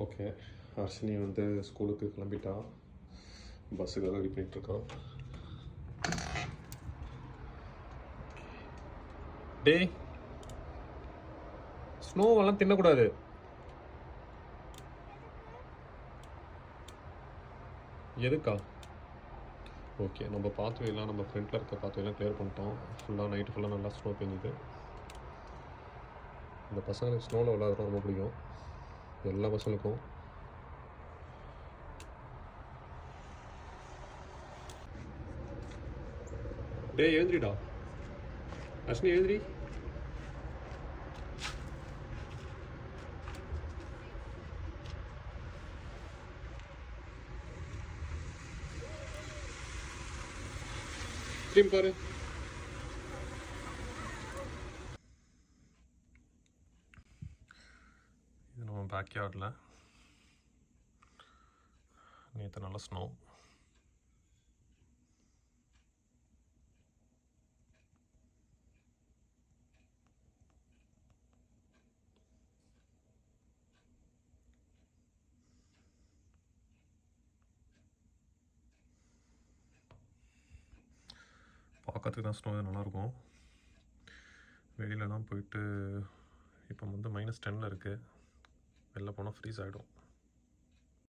Okay, Harshini வந்து ஸ்கூலுக்கு கிளம்பிட்டா. பஸ்ஸுக்காக wait பண்ணிகிட்ருக்கான். டே, ஸ்னோவெல்லாம் தின்னக்கூடாது. எதுக்கா? ஓகே, நம்ம பாத்வேலாம் நம்ம ஃப்ரண்ட்டில் இருக்க பாத்வேலாம் கிளியர் பண்ணிட்டோம். ஃபுல்லாக நைட்டு ஃபுல்லாக நல்லா ஸ்னோ பெஞ்சுது. இந்த பசங்களுக்கு ஸ்னோவில் விளையாடுறது ரொம்ப பிடிக்கும், எல்லா பசங்களுக்கும். டே எழுந்திரிடா, அஸ்னி எழுந்திரி. திரும்பி பாரு. இது நம்ம பேக்யார்டில் நேற்று நல்ல ஸ்னோ. பார்க்கறதுக்கு தான் ஸ்னோ நல்லாயிருக்கும். வெளியில் தான் போயிட்டு இப்போ வந்து -10 இருக்குது. வெளில போனால் ஃப்ரீஸ் ஆகிடும்.